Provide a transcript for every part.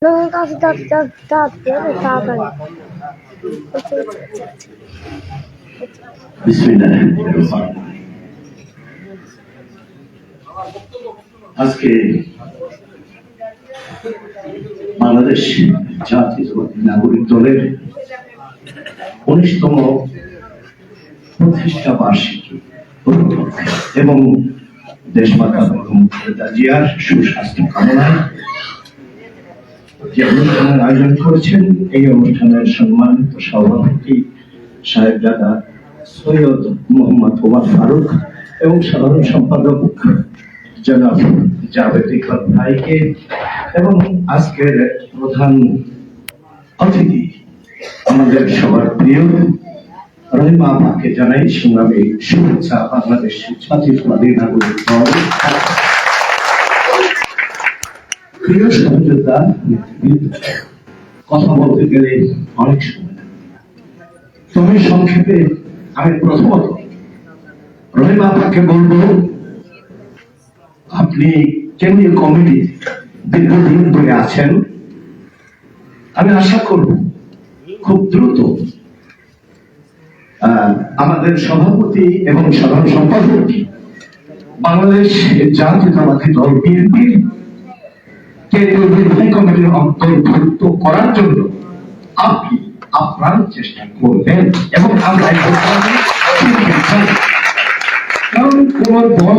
能告诉到别的大本。আজকে বাংলাদেশ জাতীয়তাবাদী নাগরিক দলের 19তম প্রতিষ্ঠা বার্ষিকী এবং দেশমাতা খালেদা জিয়ার সুস্বাস্থ্য কামনায় যে অনুষ্ঠানের আয়োজন করেছেন, এই অনুষ্ঠানের সম্মানিত সভাপতি সাহেবজাদা সৈয়দ মোহাম্মদ ওমর ফারুক এবং সাধারণ সম্পাদক জনাব জাভেদ ইকবাল ভাইকে এবং আজকের প্রধান অতিথি আমাদের সবার প্রিয় রহিমা আপাকে জানাই সংগ্রামী শুভেচ্ছা। বাংলাদেশ জাতীয়তাবাদী নাগরিক দল প্রিয় সহযোদ্ধা, কথা বলতে গেলে অনেক সময়, তবে সংক্ষেপে আমি প্রথমত রহিমা আপাকে বলবো, আপনি কেন্দ্রীয় কমিটি দীর্ঘদিন ধরে আছেন। আমি আশা করব খুব দ্রুত আমাদের সভাপতি এবং সাধারণ সম্পাদক বাংলাদেশ জাতীয়তাবাদী দল বিএনপির কেন্দ্রীয় নির্বাহী কমিটির অন্তর্ভুক্ত করার জন্য আপনি আপনার চেষ্টা করবেন এবং আমরা কারণ কোন দল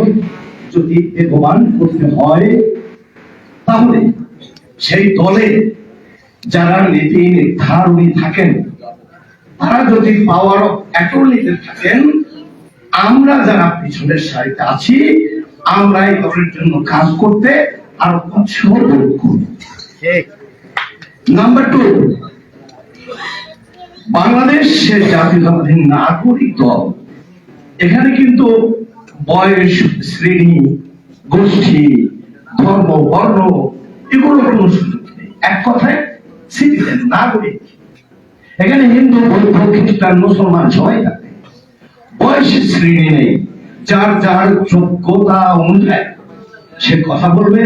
যদি প্রমাণ করতে হয়, তাহলে সেই দলে যারা নীতি নির্ধারণী থাকেন, তারা যদি পাওয়ার অফ অ্যাটর্নিতে থাকেন, আমরা যারা পিছনের সারিতে আছি, আমরা এই দলের জন্য কাজ করতে আরো উৎসাহ বোধ করি। নাম্বার 2, বাংলাদেশ জাতীয়তাবাদী নাগরিক দল, এখানে কিন্তু বয়স, শ্রেণী, গোষ্ঠী, ধর্ম, বর্ণ এগুলো কোনো সুযোগ নেই। এক কথায় সিটিজেন, নাগরিক। এখানে হিন্দু, বৌদ্ধ, খ্রিস্টান, মুসলমান সবাই থাকে। বয়সের শ্রেণী নেই। যার যার যোগ্যতা অনুযায়ী সে কথা বলবে,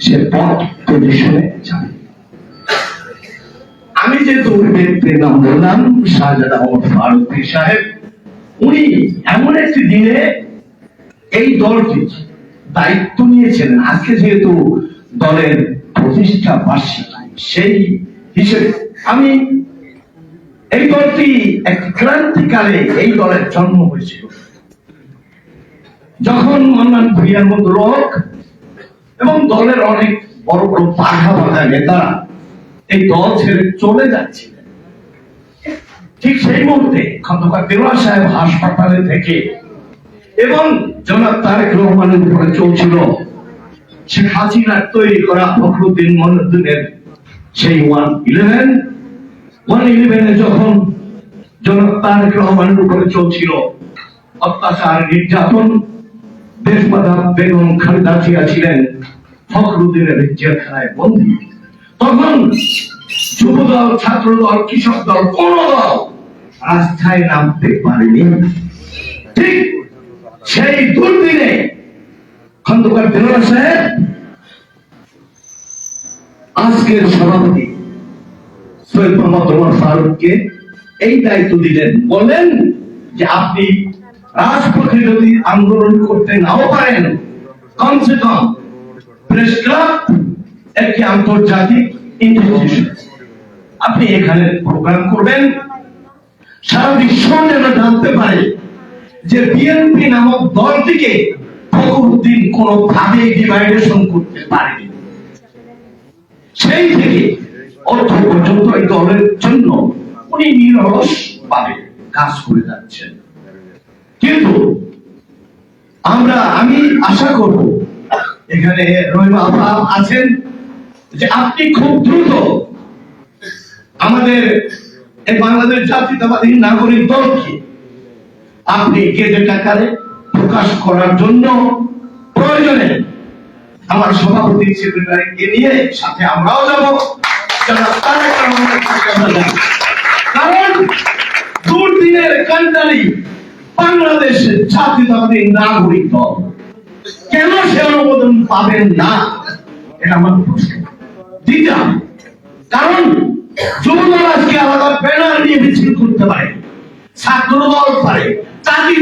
সে পথ পজিশনে যাবে। আমি যে দুই ব্যক্তির নাম বললাম, শাহজাদা ওমর ফারুক সাহেব, উনি এমন একটি দিনে এই দলটি দায়িত্ব নিয়েছিলেন। আজকে যেহেতু দলের প্রতিষ্ঠা বার্ষিকী, সেই হিসেবে আমি এই দলটি এক ক্রান্তিকালে এই দলের জন্ম হয়েছিল, যখন মান্নান ভূঁইয়ার মতো লোক এবং দলের অনেক বড় বড় পাখা বাঁধা নেতারা এই দল ছেড়ে চলে যাচ্ছিলেন। ঠিক সেই মুহূর্তে খন্দকার দেওয়ান সাহেব হাসপাতালে থেকে এবং জনাব তারেক রহমানের উপরে চলছিল শেখ হাসিনার তৈরি করা ফখরুদ্দিন মইনুদ্দিনের সেই 111 যখন জনাব তারেক রহমানের উপরে চলছিল অত্যাচার, নির্যাতন, দেশমাতা বেগম খালেদা জিয়া ছিলেন ফখরুদ্দিনের জেলখানায় বন্দী। তখন যুবদল, ছাত্রদল, কৃষক দল, কোন দল রাস্তায় নামতে পারেনি। ঠিক সেই দুর্দিনে খন্দকার দেওয়ান সাহেব আজকের সভাপতি সৈয়দ মোহাম্মদ ওমর ফারুককে এই দায়িত্ব দিলেন। বললেন যে আপনি রাজপথে যদি আন্দোলন করতে নাও পারেন, কমসে কম প্রেস ক্লাব একটি আন্তর্জাতিক ইনস্টিটিউশন, আপনি এখানে প্রোগ্রাম করবেন। সারা বিশ্ব যেন জানতে পারে যে বিএনপি নামক দলটিকে ফখরুদ্দিন কোনোভাবে ডিভাইডেশন করতে পারেনি। সেই থেকে অর্থ পর্যন্ত এই দলের জন্য উনি নিরলস ভাবে কাজ করে যাচ্ছেন। কিন্তু আমি আশা করব, এখানে রহিমা আপা আছেন, যে আপনি খুব দ্রুত আমাদের এই বাংলাদেশ জাতীয়তাবাদী নাগরিক দলকে আপনি গেজেট আকারে প্রকাশ করার জন্য প্রয়োজনে আমার সভাপতি সেক্রেটারিকে নিয়ে সাথে আমরাও যাব। কারণ দুর্দিনের কান্ডারি বাংলাদেশের জাতীয়তাবাদী নাগরিক দল কেন সে অনুমোদন পাবেন না, এটা আমার প্রশ্ন। দ্বিতীয়, করতে পারে, ছাত্র দল পারে, জাতি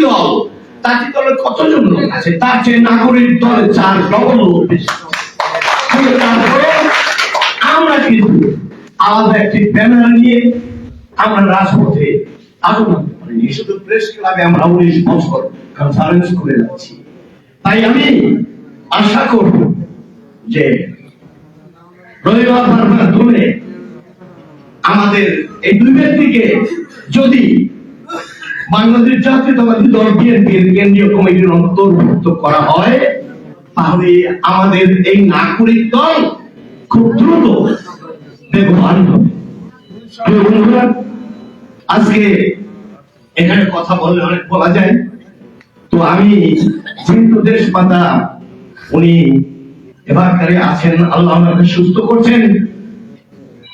দলের কতজন লোক আছে, তার চেয়ে নাগরিক দলে 4 ডবল লোক বেশি। তারপরে আমরা কিন্তু আলাদা একটি ব্যানার নিয়ে আমরা রাজপথে আন্দোলন করিনি, শুধু প্রেস ক্লাবে আমরা 19 বছর কনফারেন্স করে যাচ্ছি। তাই আমি আশা করব যে রবিবার ধরে আমাদের এই দুই ব্যক্তিকে যদি বাংলাদেশ জাতীয়তাবাদী দল বিএনপির কেন্দ্রীয় কমিটির অন্তর্ভুক্ত করা হয়, তাহলে আমাদের এই নাগরিক দল খুব দ্রুত ব্যবহার হবে। বন্ধুরা, আজকে এখানে কথা বললে অনেক বলা যায়, তো আমি যেহেতু দেশপাতা উনি এবারকারে আছেন, আল্লাহ আমাকে সুস্থ করছেন,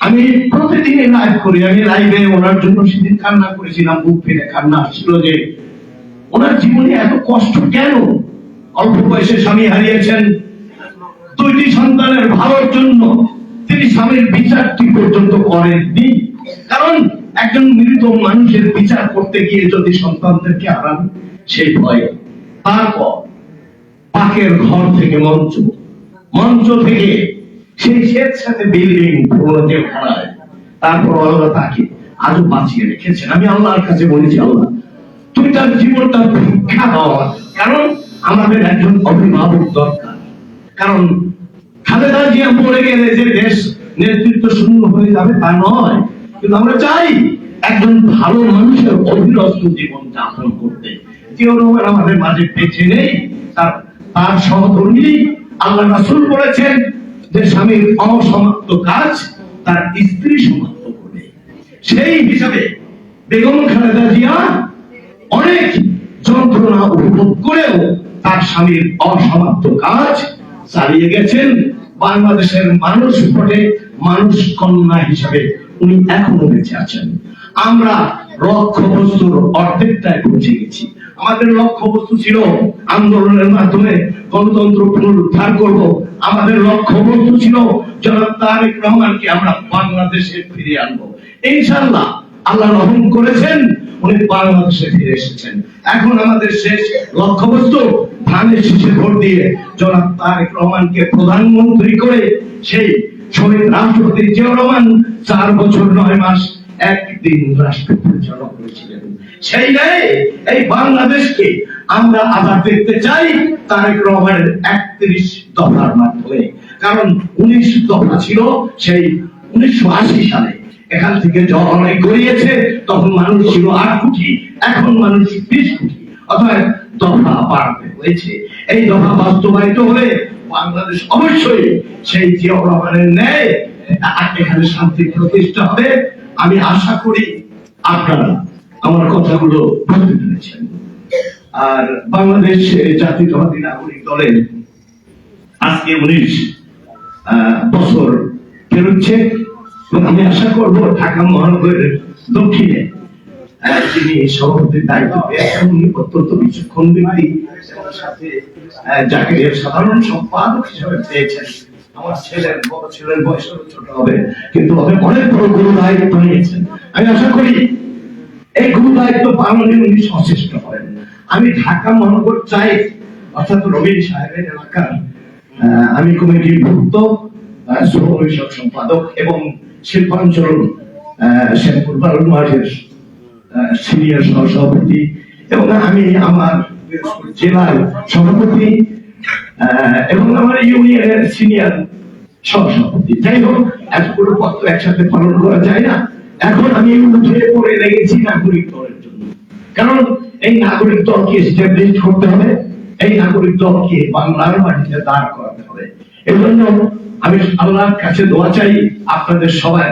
আমি প্রতিদিনই লাইভ করি। আমি লাইভে ওনার জন্য সেদিন কান্না করেছিলাম, বুক ফেলে কান্না আসছিল যে ওনার জীবনে এত কষ্ট কেন। অল্প বয়সে স্বামী হারিয়েছেন, 2টি সন্তানের ভালোর জন্য তিনি স্বামীর বিচারটি পর্যন্ত করেননি। কারণ একজন মৃত মানুষের বিচার করতে গিয়ে যদি সন্তানদেরকে হারান, সেই ভয়ে তারপর পাকের ঘর থেকে মঞ্চ থেকে সেই স্বেচ্ছাতে বিল্ডিং পুরো জেলখানায়, তারপর আল্লাহ তাকে আজও বাঁচিয়ে রেখেছেন। আমি আল্লাহর কাছে বলেছি, আল্লাহ তুমি তার জীবনটা ভিক্ষা দাও, কারণ আমাদের একজন অভিভাবক দরকার। কারণ খালেদা জিয়া মরে গেলে যে দেশ নেতৃত্ব শূন্য হয়ে যাবে তা নয়, কিন্তু আমরা চাই একজন ভালো মানুষের অবিরত জীবন যাপন করতে। জিয়াউর রহমান আমাদের মাঝে বেঁচে নেই, তার সহধর্মী আল্লাহ রাসূল বলেছেন যে স্বামীর অসমাপ্ত কাজ তার স্ত্রী সমাপ্ত করবে। সেই হিসাবে বেগম খালেদা জিয়া অনেক যন্ত্রণা উপভোগ করেও তার স্বামীর অসমাপ্ত কাজ চালিয়ে গেছেন। বাংলাদেশের মানুষ ভোটে মানুষ কন্যা হিসাবে উনি এখনো বেঁচে আছেন। আমরা লক্ষ্যবস্তুর অর্ধেকটায় পৌঁছে গেছি। আমাদের লক্ষ্যবস্তু ছিল আন্দোলনের মাধ্যমে গণতন্ত্র পুনরুদ্ধার করব। আমাদের লক্ষ্যবস্তু ছিল জনাব তারেক রহমানকে আমরা বাংলাদেশে ফিরিয়ে আনবো। ইনশাআল্লাহ আল্লাহ রহম করেছেন, উনি বাংলাদেশে ফিরে এসেছেন। এখন আমাদের শেষ লক্ষ্যবস্তু ধানের শীষে ভোট দিয়ে জনাব তারেক রহমানকে প্রধানমন্ত্রী করে সেই শহীদ রাষ্ট্রপতি জিয়াউর রহমান 4 বছর 9 মাস 1 দিন রাষ্ট্র পরিচালনা করেছিলেন। সেই ন্যায় এই বাংলাদেশকে আমরা আবার দেখতে চাই তারেক রহমানের 31 দফার মাধ্যমে। কারণ 19 দফা ছিল সেই 1980 সালে, এখান থেকে জল অনেক গড়িয়েছে, তখন মানুষ ছিল 8 কোটি, এখন মানুষ 20 কোটি, অর্থাৎ দফা বাড়তে হয়েছে। এই দফা বাস্তবায়িত হলে বাংলাদেশ অবশ্যই সেই জিয়াউর রহমানের ন্যায় এখানে শান্তি প্রতিষ্ঠা হবে। আমি আশা করি আপনারা আমার কথাগুলো বুঝতে পেরেছেন। আর বাংলাদেশ জাতীয়তাবাদী নাগরিক দলের আজকে 19 বছর পেরোচ্ছে, এবং আমি আশা করব ঢাকা মহানগরের দক্ষিণে যিনি সভাপতির দায়িত্ব পেয়েছেন উনি অত্যন্ত বিচক্ষণ ব্যক্তি, সাথে যাকে সাধারণ সম্পাদক হিসেবে পেয়েছেন। আমার বড় ছেলের বয়স ছোট হবে, কিন্তু অনেক বড় গুরু দায়িত্ব নিয়েছেন। আমি আশা করি এই গুরু দায়িত্ব পালনে উনি সচেষ্ট হবেন। আমি ঢাকা মহানগর চাই, অর্থাৎ রবীন সাহেবের এলাকার আমি কমিটির ভুক্ত সহ সম্পাদক এবং শিল্পাঞ্চল শ্যামপুর বারুল মাঠের সিনিয়র সহসভাপতি, এবং আমি আমার জেলার সভাপতি এবং আমার ইউনিয়নের সিনিয়র সহসভাপতি। যাই হোক, এতগুলো পদ তো একসাথে পালন করা যায় না। এখন আমি উঠে পড়ে লেগেছি নাগরিক দলের জন্য, কারণ এই নাগরিক দলকে এস্টাবলিশ করতে হবে, এই নাগরিক দলকে বাংলার মাটিতে দাঁড় করাতে হবে। এই জন্য আমি আল্লাহর কাছে দোয়া চাই, আপনাদের সবাই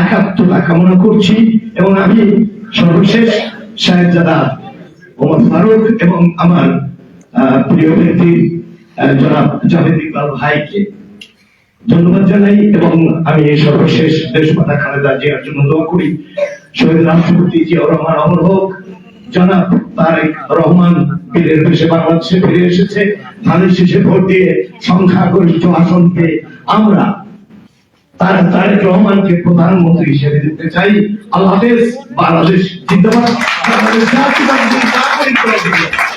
একাত্মতা কামনা করছি। এবং আমি সর্বশেষ সাহেবজাদা ওমর ফারুক এবং আমার প্রিয় ব্যক্তি জনাব জাভেদ ইকবাল ভাইকে ধন্যবাদ জানাই, এবং আমি সর্বশেষ দেশমাতা খালেদা জিয়ার জন্য দোয়া করি। শহীদ রাষ্ট্রপতি জিয়াউর রহমান অমর হোক। জনাব তারেক রহমান বীরের বেশে বাংলাদেশে ফিরে এসেছে। ধানের শীষে ভোট দিয়ে সংখ্যাগরিষ্ঠ আসন পেয়ে আমরা তারেক রহমানকে প্রধানমন্ত্রী হিসেবে দিতে চাই। আল্লাহ হাফেজ। বাংলাদেশ জিন্দাবাদ। বাংলাদেশ জাতীয়তাবাদী নাগরিক দল।